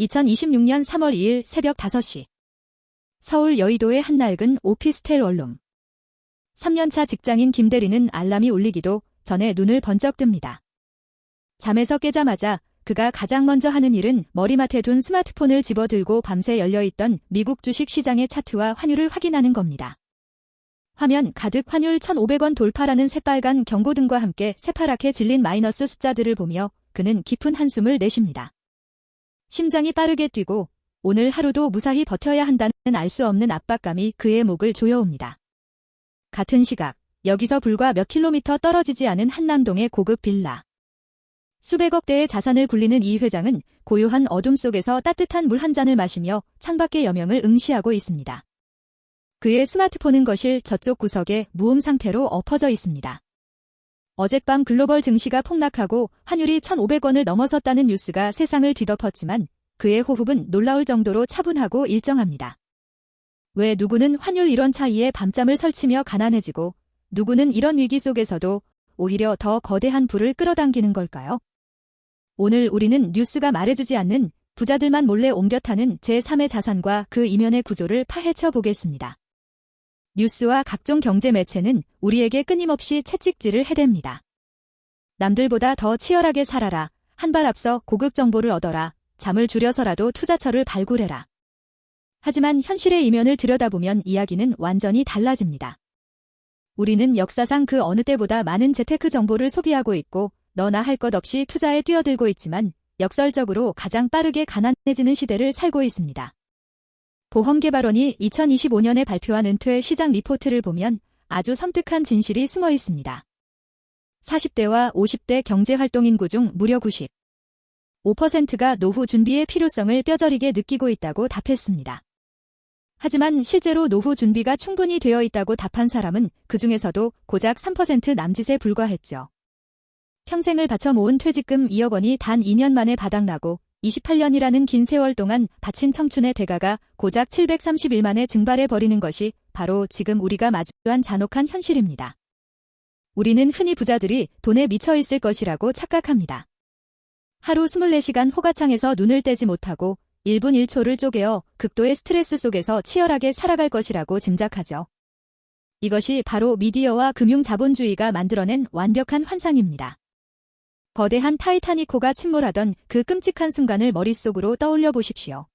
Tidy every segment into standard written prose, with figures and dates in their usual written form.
2026년 3월 2일 새벽 5시. 서울 여의도의 한 낡은 오피스텔 원룸. 3년차 직장인 김대리는 알람이 울리기도 전에 눈을 번쩍 뜹니다. 잠에서 깨자마자 그가 가장 먼저 하는 일은 머리맡에 둔 스마트폰을 집어들고 밤새 열려있던 미국 주식 시장의 차트와 환율을 확인하는 겁니다. 화면 가득 환율 1,500원 돌파라는 새빨간 경고등과 함께 새파랗게 질린 마이너스 숫자들을 보며 그는 깊은 한숨을 내쉽니다. 심장이 빠르게 뛰고 오늘 하루도 무사히 버텨야 한다는 알 수 없는 압박감이 그의 목을 조여옵니다. 같은 시각, 여기서 불과 몇 킬로미터 떨어지지 않은 한남동의 고급 빌라. 수백억 대의 자산을 굴리는 이 회장은 고요한 어둠 속에서 따뜻한 물 한 잔을 마시며 창밖의 여명을 응시하고 있습니다. 그의 스마트폰은 거실 저쪽 구석에 무음 상태로 엎어져 있습니다. 어젯밤 글로벌 증시가 폭락하고 환율이 1,500원을 넘어섰다는 뉴스가 세상을 뒤덮었지만 그의 호흡은 놀라울 정도로 차분하고 일정합니다. 왜 누구는 환율 1원 차이에 밤잠을 설치며 가난해지고 누구는 이런 위기 속에서도 오히려 더 거대한 부를 끌어당기는 걸까요? 오늘 우리는 뉴스가 말해주지 않는 부자들만 몰래 옮겨 타는 제3의 자산과 그 이면의 구조를 파헤쳐 보겠습니다. 뉴스와 각종 경제 매체는 우리에게 끊임없이 채찍질을 해댑니다. 남들보다 더 치열하게 살아라, 한 발 앞서 고급 정보를 얻어라, 잠을 줄여서라도 투자처를 발굴해라. 하지만 현실의 이면을 들여다보면 이야기는 완전히 달라집니다. 우리는 역사상 그 어느 때보다 많은 재테크 정보를 소비하고 있고 너나 할 것 없이 투자에 뛰어들고 있지만 역설적으로 가장 빠르게 가난해지는 시대를 살고 있습니다. 보험개발원이 2025년에 발표한 은퇴 시장 리포트를 보면 아주 섬뜩한 진실이 숨어 있습니다. 40대와 50대 경제활동 인구 중 무려 95%가 노후 준비의 필요성을 뼈저리게 느끼고 있다고 답했습니다. 하지만 실제로 노후 준비가 충분히 되어 있다고 답한 사람은 그 중에서도 고작 3% 남짓에 불과했죠. 평생을 바쳐 모은 퇴직금 2억 원이 단 2년 만에 바닥나고 28년이라는 긴 세월 동안 바친 청춘의 대가가 고작 731만에 증발해버리는 것이 바로 지금 우리가 마주한 잔혹한 현실입니다. 우리는 흔히 부자들이 돈에 미쳐 있을 것이라고 착각합니다. 하루 24시간 호가창에서 눈을 떼지 못하고 1분 1초를 쪼개어 극도의 스트레스 속에서 치열하게 살아갈 것이라고 짐작하죠. 이것이 바로 미디어와 금융 자본주의가 만들어낸 완벽한 환상입니다. 거대한 타이타닉호가 침몰하던 그 끔찍한 순간을 머릿속으로 떠올려 보십시오.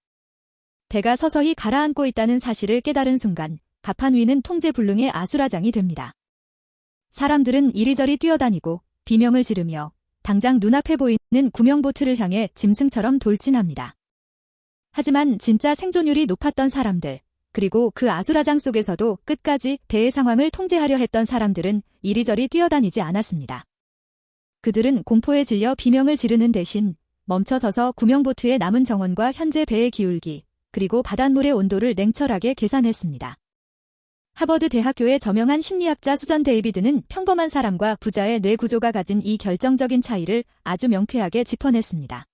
배가 서서히 가라앉고 있다는 사실을 깨달은 순간 갑판 위는 통제불능의 아수라장이 됩니다. 사람들은 이리저리 뛰어다니고 비명을 지르며 당장 눈앞에 보이는 구명보트를 향해 짐승처럼 돌진합니다. 하지만 진짜 생존율이 높았던 사람들, 그리고 그 아수라장 속에서도 끝까지 배의 상황을 통제하려 했던 사람들은 이리저리 뛰어다니지 않았습니다. 그들은 공포에 질려 비명을 지르는 대신 멈춰서서 구명보트의 남은 정원과 현재 배의 기울기, 그리고 바닷물의 온도를 냉철하게 계산했습니다. 하버드 대학교의 저명한 심리학자 수전 데이비드는 평범한 사람과 부자의 뇌 구조가 가진 이 결정적인 차이를 아주 명쾌하게 짚어냈습니다.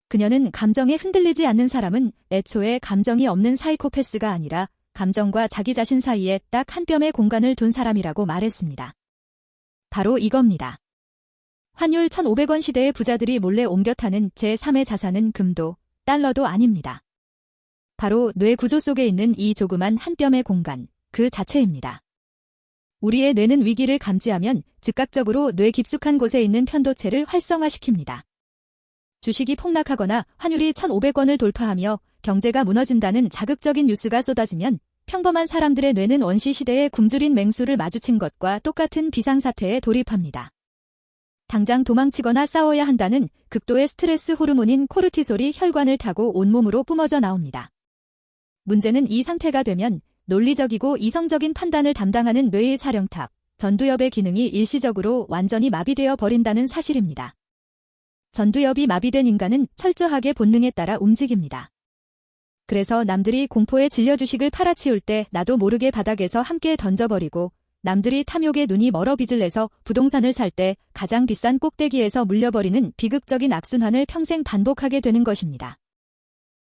그녀는 감정에 흔들리지 않는 사람은 애초에 감정이 없는 사이코패스가 아니라 감정과 자기 자신 사이에 딱 한 뼘의 공간을 둔 사람이라고 말했습니다. 바로 이겁니다. 환율 1,500원 시대의 부자들이 몰래 옮겨 타는 제3의 자산은 금도 달러도 아닙니다. 바로 뇌 구조 속에 있는 이 조그만 한 뼘의 공간, 그 자체입니다. 우리의 뇌는 위기를 감지하면 즉각적으로 뇌 깊숙한 곳에 있는 편도체를 활성화시킵니다. 주식이 폭락하거나 환율이 1,500원을 돌파하며 경제가 무너진다는 자극적인 뉴스가 쏟아지면 평범한 사람들의 뇌는 원시시대의 굶주린 맹수를 마주친 것과 똑같은 비상사태에 돌입합니다. 당장 도망치거나 싸워야 한다는 극도의 스트레스 호르몬인 코르티솔이 혈관을 타고 온몸으로 뿜어져 나옵니다. 문제는 이 상태가 되면 논리적이고 이성적인 판단을 담당하는 뇌의 사령탑, 전두엽의 기능이 일시적으로 완전히 마비되어 버린다는 사실입니다. 전두엽이 마비된 인간은 철저하게 본능에 따라 움직입니다. 그래서 남들이 공포에 질려 주식을 팔아치울 때 나도 모르게 바닥에서 함께 던져버리고 남들이 탐욕에 눈이 멀어 빚을 내서 부동산을 살 때 가장 비싼 꼭대기에서 물려버리는 비극적인 악순환을 평생 반복하게 되는 것입니다.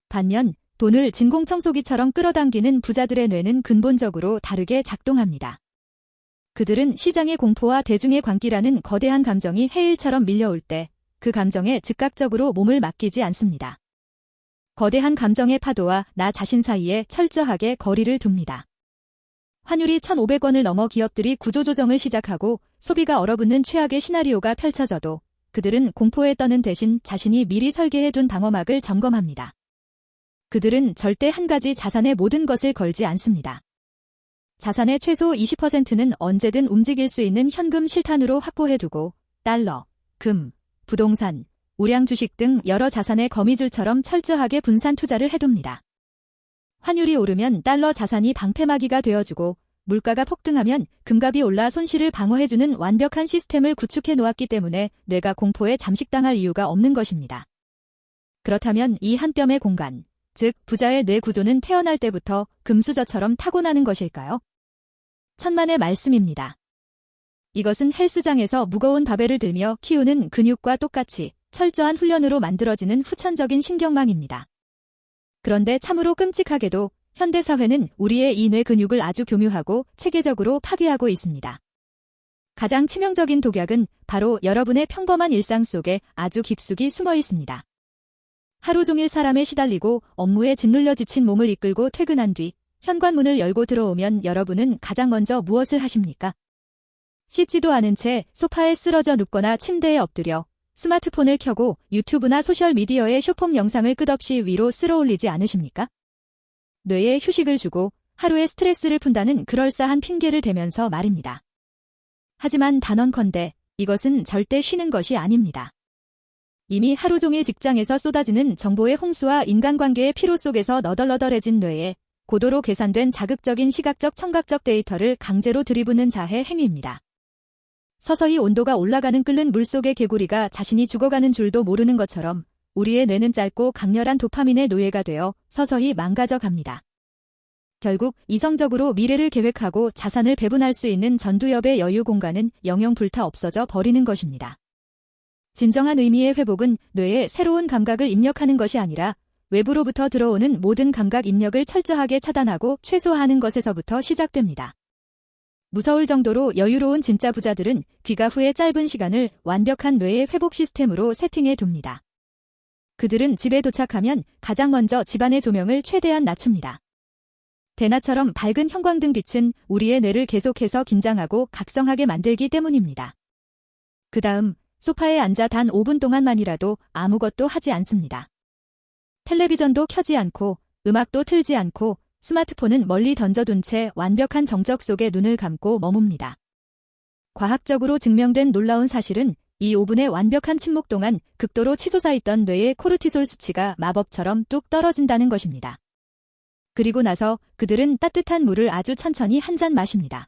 반면 돈을 진공청소기처럼 끌어당기는 부자들의 뇌는 근본적으로 다르게 작동합니다. 그들은 시장의 공포와 대중의 광기라는 거대한 감정이 해일처럼 밀려올 때 그 감정에 즉각적으로 몸을 맡기지 않습니다. 거대한 감정의 파도와 나 자신 사이에 철저하게 거리를 둡니다. 환율이 1,500원을 넘어 기업들이 구조조정을 시작하고 소비가 얼어붙는 최악의 시나리오가 펼쳐져도 그들은 공포에 떠는 대신 자신이 미리 설계해둔 방어막을 점검합니다. 그들은 절대 한 가지 자산의 모든 것을 걸지 않습니다. 자산의 최소 20%는 언제든 움직일 수 있는 현금 실탄으로 확보해두고 달러, 금, 부동산, 우량 주식 등 여러 자산의 거미줄처럼 철저하게 분산 투자를 해둡니다. 환율이 오르면 달러 자산이 방패막이가 되어주고 물가가 폭등하면 금값이 올라 손실을 방어해주는 완벽한 시스템을 구축해 놓았기 때문에 뇌가 공포에 잠식당할 이유가 없는 것입니다. 그렇다면 이 한 뼘의 공간, 즉 부자의 뇌 구조는 태어날 때부터 금수저처럼 타고나는 것일까요? 천만의 말씀입니다. 이것은 헬스장에서 무거운 바벨을 들며 키우는 근육과 똑같이 철저한 훈련으로 만들어지는 후천적인 신경망입니다. 그런데 참으로 끔찍하게도 현대사회는 우리의 이 뇌 근육을 아주 교묘하고 체계적으로 파괴하고 있습니다. 가장 치명적인 독약은 바로 여러분의 평범한 일상 속에 아주 깊숙이 숨어 있습니다. 하루 종일 사람에 시달리고 업무에 짓눌려 지친 몸을 이끌고 퇴근한 뒤 현관문을 열고 들어오면 여러분은 가장 먼저 무엇을 하십니까? 씻지도 않은 채 소파에 쓰러져 눕거나 침대에 엎드려 스마트폰을 켜고 유튜브나 소셜미디어의 쇼폼 영상을 끝없이 위로 쓸어올리지 않으십니까? 뇌에 휴식을 주고 하루의 스트레스를 푼다는 그럴싸한 핑계를 대면서 말입니다. 하지만 단언컨대 이것은 절대 쉬는 것이 아닙니다. 이미 하루 종일 직장에서 쏟아지는 정보의 홍수와 인간관계의 피로 속에서 너덜너덜해진 뇌에 고도로 계산된 자극적인 시각적 청각적 데이터를 강제로 들이붓는 자해 행위입니다. 서서히 온도가 올라가는 끓는 물속의 개구리가 자신이 죽어가는 줄도 모르는 것처럼 우리의 뇌는 짧고 강렬한 도파민의 노예가 되어 서서히 망가져 갑니다. 결국 이성적으로 미래를 계획하고 자산을 배분할 수 있는 전두엽의 여유 공간은 영영 불타 없어져 버리는 것입니다. 진정한 의미의 회복은 뇌에 새로운 감각을 입력하는 것이 아니라 외부로부터 들어오는 모든 감각 입력을 철저하게 차단하고 최소화하는 것에서부터 시작됩니다. 무서울 정도로 여유로운 진짜 부자들은 귀가 후의 짧은 시간을 완벽한 뇌의 회복 시스템으로 세팅해 둡니다. 그들은 집에 도착하면 가장 먼저 집안의 조명을 최대한 낮춥니다. 대낮처럼 밝은 형광등 빛은 우리의 뇌를 계속해서 긴장하고 각성하게 만들기 때문입니다. 그 다음 소파에 앉아 단 5분 동안만이라도 아무것도 하지 않습니다. 텔레비전도 켜지 않고 음악도 틀지 않고 스마트폰은 멀리 던져둔 채 완벽한 정적 속에 눈을 감고 머뭅니다. 과학적으로 증명된 놀라운 사실은 이 5분의 완벽한 침묵 동안 극도로 치솟아있던 뇌의 코르티솔 수치가 마법처럼 뚝 떨어진다는 것입니다. 그리고 나서 그들은 따뜻한 물을 아주 천천히 한 잔 마십니다.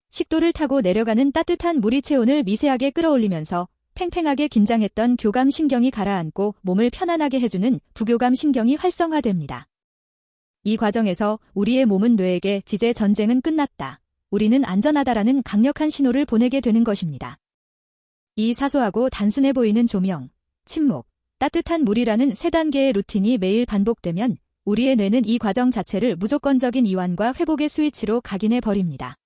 식도를 타고 내려가는 따뜻한 물이 체온을 미세하게 끌어올리면서 팽팽하게 긴장했던 교감 신경이 가라앉고 몸을 편안하게 해주는 부교감 신경이 활성화됩니다. 이 과정에서 우리의 몸은 뇌에게 지제 전쟁은 끝났다. 우리는 안전하다라는 강력한 신호를 보내게 되는 것입니다. 이 사소하고 단순해 보이는 조명, 침묵, 따뜻한 물이라는 3단계의 루틴이 매일 반복되면 우리의 뇌는 이 과정 자체를 무조건적인 이완과 회복의 스위치로 각인해 버립니다.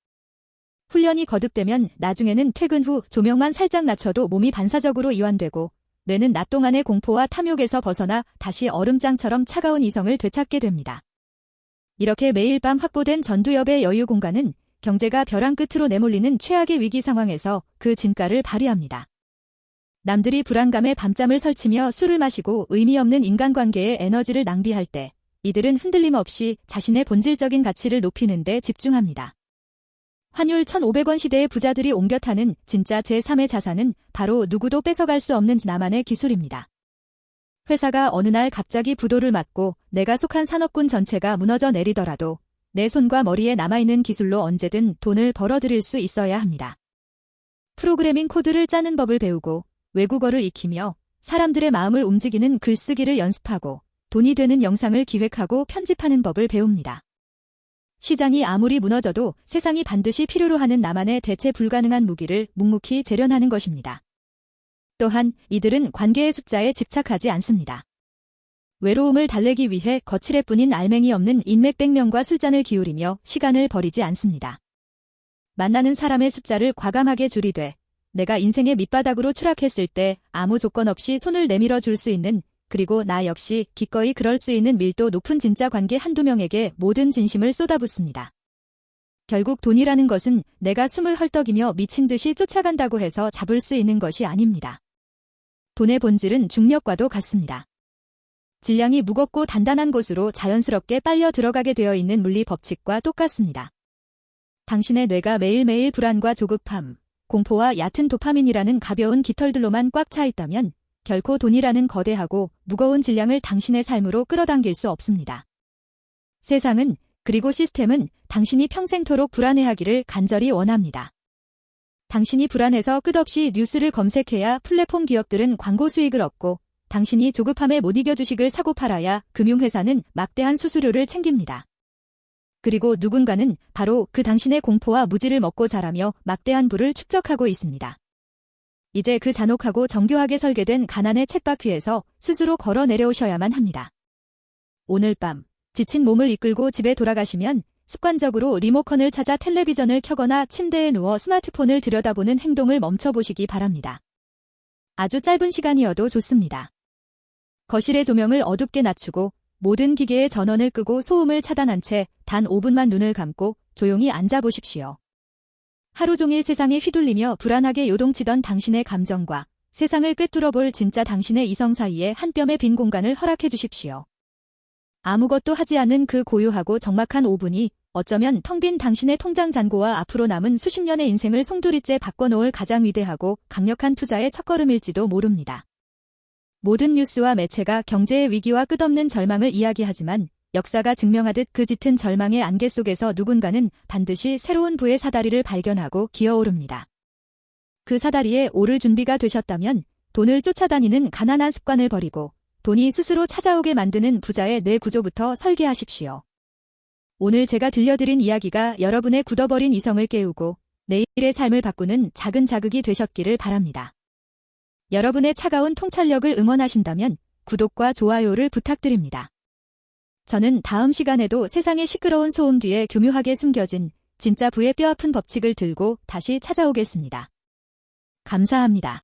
훈련이 거듭되면 나중에는 퇴근 후 조명만 살짝 낮춰도 몸이 반사적으로 이완되고 뇌는 낮 동안의 공포와 탐욕에서 벗어나 다시 얼음장처럼 차가운 이성을 되찾게 됩니다. 이렇게 매일 밤 확보된 전두엽의 여유 공간은 경제가 벼랑 끝으로 내몰리는 최악의 위기 상황에서 그 진가를 발휘합니다. 남들이 불안감에 밤잠을 설치며 술을 마시고 의미 없는 인간관계에 에너지를 낭비할 때 이들은 흔들림 없이 자신의 본질적인 가치를 높이는 데 집중합니다. 환율 1,500원 시대의 부자들이 옮겨 타는 진짜 제3의 자산은 바로 누구도 뺏어갈 수 없는 나만의 기술입니다. 회사가 어느 날 갑자기 부도를 맞고 내가 속한 산업군 전체가 무너져 내리더라도 내 손과 머리에 남아있는 기술로 언제든 돈을 벌어들일 수 있어야 합니다. 프로그래밍 코드를 짜는 법을 배우고 외국어를 익히며 사람들의 마음을 움직이는 글쓰기를 연습하고 돈이 되는 영상을 기획하고 편집하는 법을 배웁니다. 시장이 아무리 무너져도 세상이 반드시 필요로 하는 나만의 대체 불가능한 무기를 묵묵히 재련하는 것입니다. 또한 이들은 관계의 숫자에 집착하지 않습니다. 외로움을 달래기 위해 거칠애뿐인 알맹이 없는 인맥 100명과 술잔을 기울이며 시간을 버리지 않습니다. 만나는 사람의 숫자를 과감하게 줄이되 내가 인생의 밑바닥으로 추락했을 때 아무 조건 없이 손을 내밀어 줄 수 있는 그리고 나 역시 기꺼이 그럴 수 있는 밀도 높은 진짜 관계 한두 명에게 모든 진심을 쏟아붓습니다. 결국 돈이라는 것은 내가 숨을 헐떡이며 미친 듯이 쫓아간다고 해서 잡을 수 있는 것이 아닙니다. 돈의 본질은 중력과도 같습니다. 질량이 무겁고 단단한 곳으로 자연스럽게 빨려 들어가게 되어 있는 물리 법칙과 똑같습니다. 당신의 뇌가 매일매일 불안과 조급함, 공포와 얕은 도파민이라는 가벼운 깃털들로만 꽉 차 있다면 결코 돈이라는 거대하고 무거운 질량을 당신의 삶으로 끌어당길 수 없습니다. 세상은, 그리고 시스템은 당신이 평생토록 불안해하기를 간절히 원합니다. 당신이 불안해서 끝없이 뉴스를 검색해야 플랫폼 기업들은 광고 수익을 얻고, 당신이 조급함에 못 이겨 주식을 사고 팔아야 금융회사는 막대한 수수료를 챙깁니다. 그리고 누군가는 바로 그 당신의 공포와 무지를 먹고 자라며 막대한 부를 축적하고 있습니다. 이제 그 잔혹하고 정교하게 설계된 가난의 쳇바퀴에서 스스로 걸어 내려오셔야만 합니다. 오늘 밤 지친 몸을 이끌고 집에 돌아가시면 습관적으로 리모컨을 찾아 텔레비전을 켜거나 침대에 누워 스마트폰을 들여다보는 행동을 멈춰보시기 바랍니다. 아주 짧은 시간이어도 좋습니다. 거실의 조명을 어둡게 낮추고 모든 기계의 전원을 끄고 소음을 차단한 채 단 5분만 눈을 감고 조용히 앉아보십시오. 하루 종일 세상에 휘둘리며 불안하게 요동치던 당신의 감정과 세상을 꿰뚫어 볼 진짜 당신의 이성 사이에 한 뼘의 빈 공간을 허락해 주십시오. 아무것도 하지 않은 그 고요하고 적막한 5분이 어쩌면 텅 빈 당신의 통장 잔고와 앞으로 남은 수십 년의 인생을 송두리째 바꿔놓을 가장 위대하고 강력한 투자의 첫걸음일지도 모릅니다. 모든 뉴스와 매체가 경제의 위기와 끝없는 절망을 이야기하지만 역사가 증명하듯 그 짙은 절망의 안개 속에서 누군가는 반드시 새로운 부의 사다리를 발견하고 기어오릅니다. 그 사다리에 오를 준비가 되셨다면 돈을 쫓아다니는 가난한 습관을 버리고 돈이 스스로 찾아오게 만드는 부자의 뇌 구조부터 설계하십시오. 오늘 제가 들려드린 이야기가 여러분의 굳어버린 이성을 깨우고 내일의 삶을 바꾸는 작은 자극이 되셨기를 바랍니다. 여러분의 차가운 통찰력을 응원하신다면 구독과 좋아요를 부탁드립니다. 저는 다음 시간에도 세상의 시끄러운 소음 뒤에 교묘하게 숨겨진 진짜 부의 뼈아픈 법칙을 들고 다시 찾아오겠습니다. 감사합니다.